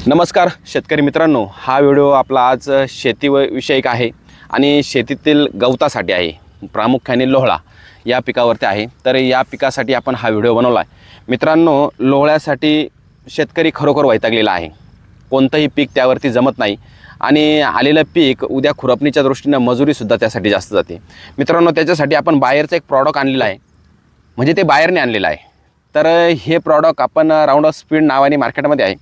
नमस्कार शेतकरी मित्रांनो, हा व्हिडिओ आपला आज शेतीविषयक आहे आणि शेतीतील गवतासाठी आहे. प्रामुख्याने लोहळा या पिकावरती आहे. तर या पिकासाठी आपण हा व्हिडिओ बनवला आहे. मित्रांनो, लोहळ्यासाठी शेतकरी खरोखर वैतागलेला आहे. कोणतंही पीक त्यावरती जमत नाही आणि आलेलं पीक उद्या खुरपणीच्या दृष्टीनं मजुरीसुद्धा त्यासाठी जास्त जाते. मित्रांनो, त्याच्यासाठी आपण बाहेरचं एक प्रॉडक्ट आणलेलं आहे, म्हणजे ते बाहेरने आणलेलं आहे. तर हे प्रॉडक्ट आपण राऊंड ऑफ स्पीड नावाने मार्केटमध्ये आहे.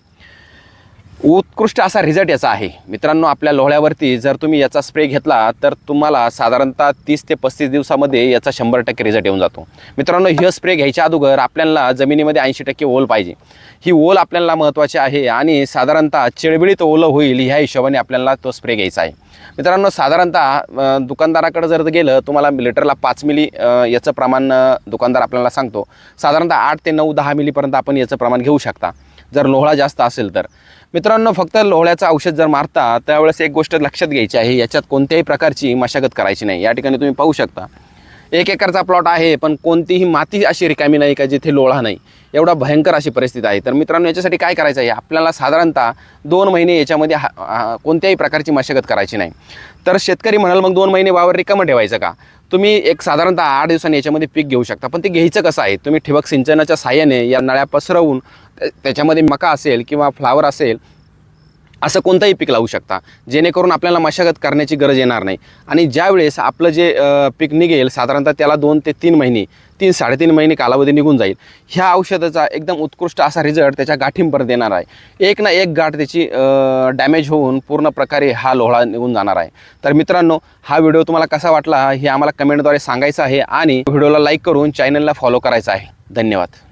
उत्कृष्ट असा रिझल्ट याचा आहे. मित्रांनो, आपल्या लोहळ्यावरती जर तुम्ही याचा स्प्रे घेतला तर तुम्हाला साधारणतः 30 ते 35 दिवसामध्ये याचा 100% रिझल्ट येऊन जातो. मित्रांनो, हे स्प्रे घ्यायच्या अगोदर आपल्याला जमिनीमध्ये 80% ओल पाहिजे. ही ओल आपल्याला महत्त्वाची आहे आणि साधारणतः चिळबिळीत ओलं होईल ह्या हिशोबाने आपल्याला तो स्प्रे घ्यायचा आहे. मित्रांनो, साधारणतः दुकानदाराकडे जर गेलं, तुम्हाला लिटरला 5 मिली याचं प्रमाण दुकानदार आपल्याला सांगतो. साधारणतः 8 ते 9-10 मिलीपर्यंत आपण याचं प्रमाण घेऊ शकता जर लोहळा जास्त असेल तर. मित्रांनो, फक्त लोहळ्याचं औषध जर मारता त्यावेळेस एक गोष्ट लक्षात घ्यायची आहे, याच्यात कोणत्याही प्रकारची मशागत करायची नाही. या ठिकाणी तुम्ही पाहू शकता 1 एकरचा प्लॉट आहे, पण कोणतीही माती अशी रिकामी नाही का जिथे लोळा नाही. एवढा भयंकर अशी परिस्थिती आहे. तर मित्रांनो, याच्यासाठी काय करायचं आहे, आपल्याला साधारणतः 2 महिने याच्यामध्ये कोणत्याही प्रकारची मशागत करायची नाही. तर शेतकरी म्हणाल, मग 2 महिने वावर रिकामं ठेवायचं का? तुम्ही एक साधारणतः 8 दिवसांनी याच्यामध्ये पीक घेऊ शकता. पण ते घ्यायचं कसं आहे, तुम्ही ठिबक सिंचनाच्या साहाय्याने या नळ्या पसरवून त्याच्यामध्ये मका असेल किंवा फ्लावर असेल असं कोणतंही पीक लावू शकता, जेणेकरून आपल्याला मशागत करण्याची गरज येणार नाही. आणि ज्यावेळेस आपलं जे पीक निघेल, साधारणतः त्याला 2 ते 3 महिने 3-3.5 महिने कालावधी निघून जाईल. ह्या औषधाचा एकदम उत्कृष्ट असा रिझल्ट त्याच्या गाठींपर्यंत येणार आहे. एक ना एक गाठ त्याची डॅमेज होऊन पूर्ण प्रकारे हा लोहळा निघून जाणार आहे. तर मित्रांनो, हा व्हिडिओ तुम्हाला कसा वाटला हे आम्हाला कमेंटद्वारे सांगायचं आहे आणि व्हिडिओला लाईक करून चॅनलला फॉलो करायचं आहे. धन्यवाद.